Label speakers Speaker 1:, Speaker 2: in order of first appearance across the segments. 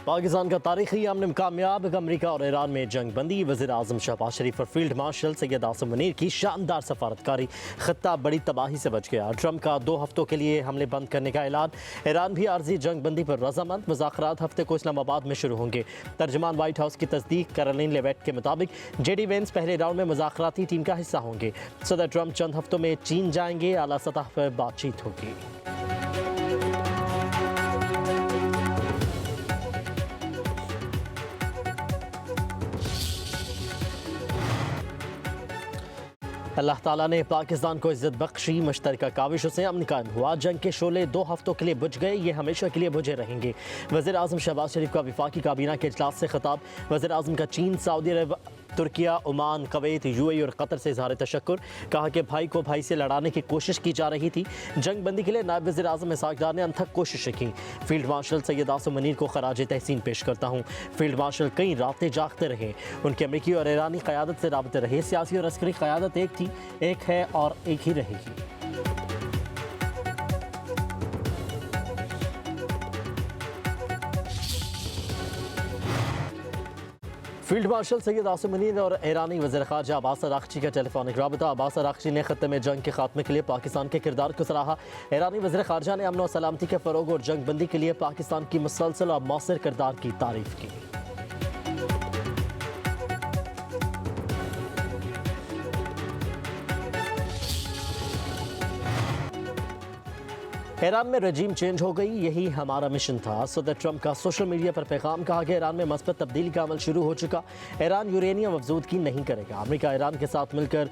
Speaker 1: पाकिस्तान का तारीखी अमन कामयाब, अमरीका और ईरान में जंग बंदी। वज़ीर आज़म शहबाज शरीफ और फील्ड मार्शल सैयद आसिम मुनीर की शानदार सफारतकारी, खत्ता बड़ी तबाही से बच गया। ट्रंप का 2 हफ्तों के लिए हमले बंद करने का ऐलान। ईरान भी आर्जी जंग बंदी पर रजामंद। मुज़ाकरात हफ्ते को इस्लामाबाद में शुरू होंगे। तर्जमान व्हाइट हाउस की तस्दीक। कैरोलिन लेविट के मुताबिक जेडी वेंस पहले राउंड में मुज़ाकराती टीम का हिस्सा होंगे। सदर ट्रंप चंद हफ्तों में चीन जाएंगे। आला सतह पर बातचीत होगी। अल्लाह ताला ने पाकिस्तान को इज्जत बख्शी, मुश्तरका काविशों से अमन कायम हुआ। जंग के शोले 2 हफ्तों के लिए बुझ गए, ये हमेशा के लिए बुझे रहेंगे। वज़ीर आज़म शहबाज शरीफ का वफाकी काबीना के इजलास से खिताब। वज़ीर आज़म का चीन, सऊदी अरब, तुर्किया, ओमान, कुवैत, यूएई और कतर से इजहार तशक्कुर। कहा कि भाई को भाई से लड़ाने की कोशिश की जा रही थी। जंग बंदी के लिए नायब वज़ीर आज़म इसहाक डार ने अनथक कोशिशें की। फील्ड मार्शल सैयद आसिम मुनीर को खराज तहसीन पेश करता हूँ। फील्ड मार्शल कई रातें जागते रहे। उनकी अमरीकी और ईरानी क़यादत से राबते रहे। सियासी और अस्करी क़यादत एक थी, एक है और एक ही रहेगी। फील्ड मार्शल सैयद आसिम मुनीर और ईरानी वज़ीर ख़ारजा अब्बास अराग़ची का टेलीफोनिक राबता। अब्बास अराग़ची ने ख़त्ते में जंग के खात्मे के लिए पाकिस्तान के किरदार को सराहा। ईरानी वज़ीर ख़ारजा ने अमन और सलामती के फ़रोग़ और जंग बंदी के लिए पाकिस्तान की मुसलसल और मौसर किरदार की तारीफ़ की। ईरान में रजीम चेंज हो गई, यही हमारा मिशन था। सदर ट्रंप का सोशल मीडिया पर पैगाम। कहा कि ईरान में मस्बत तब्दीली का अमल शुरू हो चुका। ईरान यूरेनियम अफजूदगी नहीं करेगा। अमेरिका ईरान के साथ मिलकर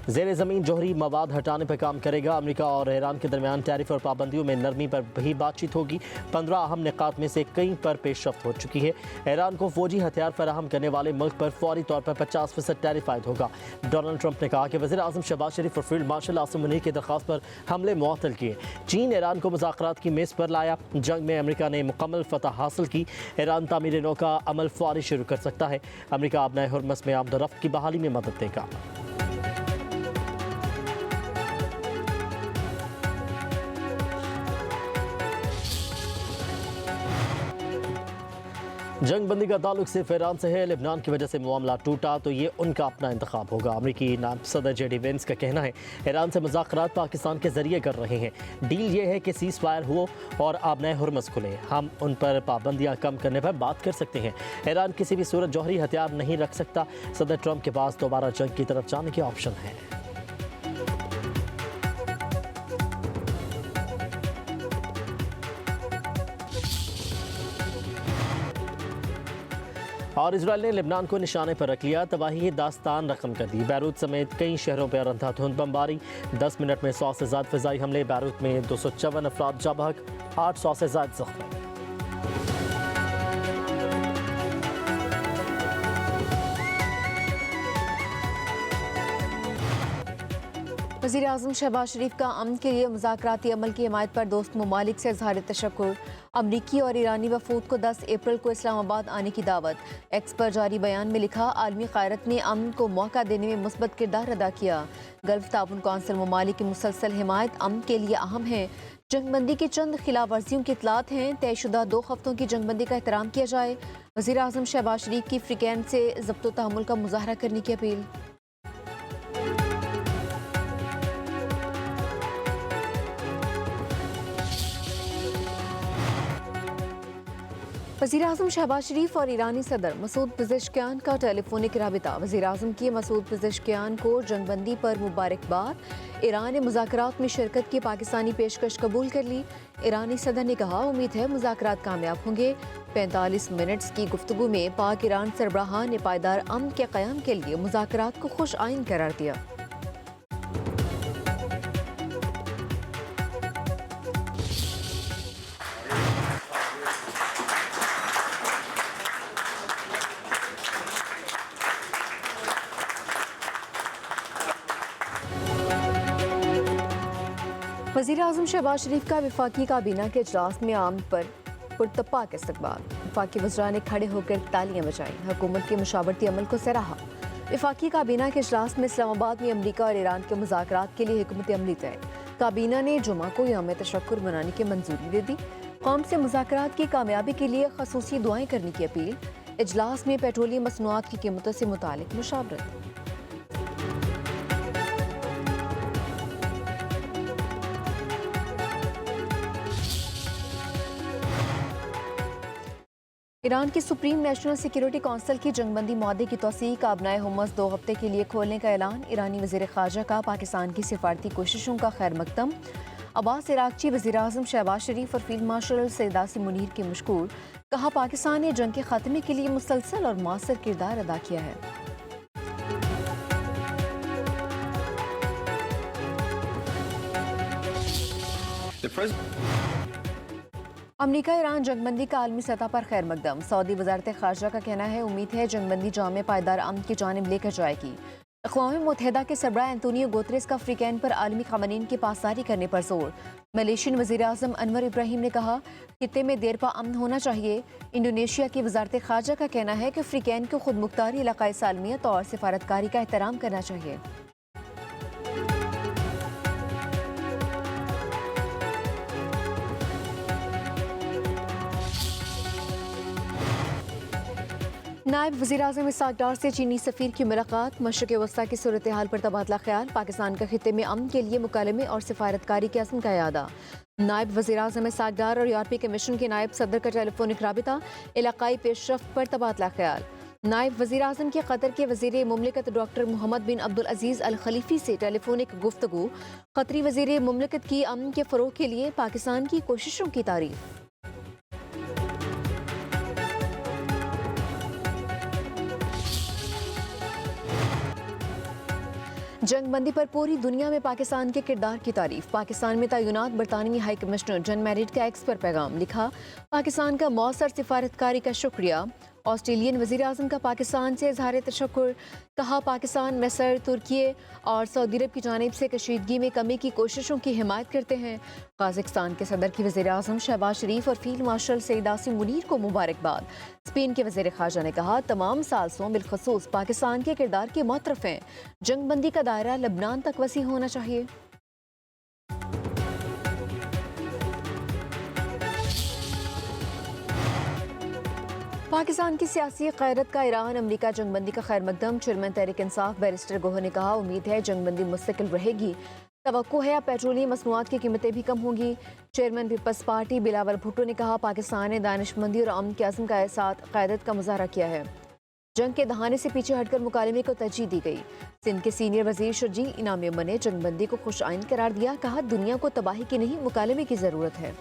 Speaker 1: ज़ेर ज़मीन जौहरी मवाद हटाने पर काम करेगा। अमेरिका और ईरान के दरमियान टैरिफ और पाबंदियों में नरमी पर भी बातचीत होगी। 15 अहम निकात में से कई पर पेशरफ्त हो चुकी है। ईरान को फौजी हथियार फराहम करने वाले मुल्क पर फौरी तौर पर 50% टैरिफ आयद होगा। डोनाल्ड ट्रंप ने कहा कि वज़ीर आज़म शहबाज शरीफ और फील्ड मार्शल आसिम मुनीर की दरख्वास्त पर हमले मुअत्तल किए। चीन ईरान को मुज़ाकरात की मेज़ पर लाया। जंग में अमेरिका ने मुकम्मल फतह हासिल की। ईरान तामीर नौ का अमल फौरी शुरू कर सकता है। अमेरिका अपना हुर्मस में आमदोरफ्त की बहाली में मदद देगा। जंग बंदी का ताल्लुक सिर्फ ईरान से है। लेबनान की वजह से मामला टूटा तो ये उनका अपना इंतखाब होगा। अमरीकी नायब सदर जेडी वेंस का कहना है ईरान से मुज़ाकरात पाकिस्तान के जरिए कर रहे हैं। डील ये है कि सीज़ फायर हो और आबनाए हुर्मस खुले। हम उन पर पाबंदियाँ कम करने पर बात कर सकते हैं। ईरान किसी भी सूरत जौहरी हथियार नहीं रख सकता। सदर ट्रंप के पास दोबारा जंग की तरफ जाने के ऑप्शन है। और इजराइल ने लेबनान को निशाने पर रख लिया। तबाही की दास्तान रकम कर दी। बैरूत समेत कई शहरों पर अंधाधुंध बमबारी। 10 मिनट में 100 से ज़्यादा फ़िज़ाई हमले। बैरूत में 254 अफराद जाँ बहक, 800 से ज़्यादा ज़ख्मी।
Speaker 2: वज़ीर आज़म शहबाज शरीफ का अमन के लिए मुज़ाकराती अमल की हिमायत पर दोस्त ममालिक से इज़हार तशक्कुर। अमरीकी और ईरानी वफूद को 10 अप्रैल को इस्लामाबाद आने की दावत। एक्स पर जारी बयान में लिखा, आलमी क़यादत ने अमन को मौका देने में मुस्बत किरदार अदा किया। गल्फ ताउन कौंसिल ममालिक की मुसलसल हिमायत अमन के लिए अहम है। जंगबंदी की चंद खिलाफ वर्जियों की इतलात हैं। तयशुदा 2 हफ्तों की जंगबंदी का एहतराम किया जाए। वज़ीर आज़म शहबाज शरीफ की फ्रीकैन से ज़ब्त व तहम्मुल का मुज़ाहरा करने की अपील। वज़ीर आज़म शहबाज शरीफ और ईरानी सदर मसूद पेज़ेश्कियान का टेलीफोनिक राबिता। वज़ीर आज़म की मसूद पेज़ेश्कियान को जंगबंदी पर मुबारकबाद। ईरान ने मुज़ाकरात में शिरकत की पाकिस्तानी पेशकश कबूल कर ली। ईरानी सदर ने कहा, उम्मीद है मुज़ाकरात कामयाब होंगे। 45 मिनट्स की गुफ्तगू में पाक ईरान सरबराह ने पायदार अमन के क़याम के लिए मुज़ाकरात को खुश आइन करार दिया। वज़ीर आज़म शहबाज शरीफ का वफाकी काबीना के इजलास में आम पर पुरतपाक इस्तकबाल। वफाकी वज़रा ने खड़े होकर तालियां बजाईं। हुकूमत के मुशावरती अमल को सराहा। वफाकी काबीना के इजलास में इस्लामाबाद में अमरीका और ईरान के मुज़ाकरात के लिए हुकूमत अमली तय। काबीना ने जुमा को यौम तशक्कुर मनाने की मंजूरी दे दी। कौम से मुज़ाकरात की कामयाबी के लिए खसूसी दुआएं करने की अपील। इजलास में पेट्रोलियम मसनूआत की कीमतों से मुतालिक मुशावरत। ईरान की सुप्रीम नेशनल सिक्योरिटी काउंसिल की जंगबंदी मुआहदे की तौसीक आबनाए हुमस 2 हफ्ते के लिए खोलने का ऐलान। ईरानी वज़ीर ख़ारजा का पाकिस्तान की सिफारती कोशिशों का खैर मकदम। अब्बास इराक़ची वज़ीर आज़म शहबाज शरीफ और फील्ड मार्शल सैयद आसिम मुनीर के मशकूर। कहा पाकिस्तान ने जंग के खात्मे के लिए मुसलसल और मौसर किरदार अदा किया है। अमरीका ईरान जंगबंदी का आलमी सतह पर खैर मकदम। सऊदी वजारत खारजा का कहना है उम्मीद है जंगबंदी जाम पायदार अमन की जानिब लेकर जाएगी। अक़वाम मुत्तहिदा के सरबराह एंटोनियो गुतेरेस का अफ्रीकैन पर आलमी क़वानीन की पासदारी करने पर जोर। मलेशियन वज़ीर आज़म अनवर इब्राहिम ने कहा खित्ते में देर पा अमन होना चाहिए। इंडोनेशिया की वजारत खारजा का कहना है कि अफ्रीकैन को खुद मुख्तारी इलाक़ाई सालमियत और सिफारतकारी का एहतराम करना चाहिए। नायब वज़ीर आज़म इसहाक़ डार से चीनी सफ़ीर की मुलाकात। मशरिक़ वस्ता की सूरत हाल पर तबादला ख्याल। पाकिस्तान का खित्ते में अमन के लिए मुकालमे और सिफारतकारी के अज़्म का यादा। नायब वज़ीर आज़म इसहाक़ डार और यूरोपीय कमीशन के नायब सदर का टेलीफोनिक राबिता। इलाक़ाई पेशरफ्त पर तबादला ख्याल। नायब वज़ीर आज़म के कतर के वज़ीर मुमलिकत डॉक्टर मोहम्मद बिन अब्दुल अज़ीज़ अल खलीफ़ी से टेलीफोनिक गुफ्तगू। कतरी वज़ीर मुमलिकत की अमन के फ़रोग़ के लिए पाकिस्तान की कोशिशों की तारीफ़। जंगबंदी पर पूरी दुनिया में पाकिस्तान के किरदार की तारीफ। पाकिस्तान में तैनात बरतानवी हाई कमिश्नर जन मैरिड का एक्स पर पैगाम। लिखा पाकिस्तान का मौसर सिफारतकारी का शुक्रिया। ऑस्ट्रेलियन वज़ीर आज़म का पाकिस्तान से इज़हार तशक्कुर। कहा पाकिस्तान मिस्र तुर्की और सऊदी अरब की जानिब से कशीदगी में कमी की कोशिशों की हिमायत करते हैं। कज़ाकिस्तान के सदर की वज़ीर आज़म शहबाज शरीफ और फील्ड मार्शल सैयद आसिम मुनीर को मुबारकबाद। स्पेन के वज़ीर ख़ारजा ने कहा तमाम सालसों बिलखसूस पाकिस्तान के किरदार के मुतरफ़ हैं। जंगबंदी का दायरा लबनान तक वसी होना चाहिए। पाकिस्तान की सियासी क़यादत का ईरान अमरीका जंगबंदी का खैर मकदम। चेयरमैन तहरीक इंसाफ बैरिस्टर गोहर ने कहा उम्मीद है जंगबंदी मुस्तकिल रहेगी। तवक्को है अब पेट्रोलियम मसनूआत की कीमतें भी कम होंगी। Chairman peoples party Bilawal Bhutto ने कहा पाकिस्तान ने दानिशमंदी और अमन के अज़्म के साथ क़यादत का मुज़ाहरा किया है। जंग के दहाने से पीछे हटकर मुकालमे को तरजीह दी गई। सिंध के सीनियर वज़ीर शर्जील इनाम ने जंगबंदी को खुश आइन करार दिया। कहा दुनिया को तबाही की नहीं मुकालमे की ज़रूरत है।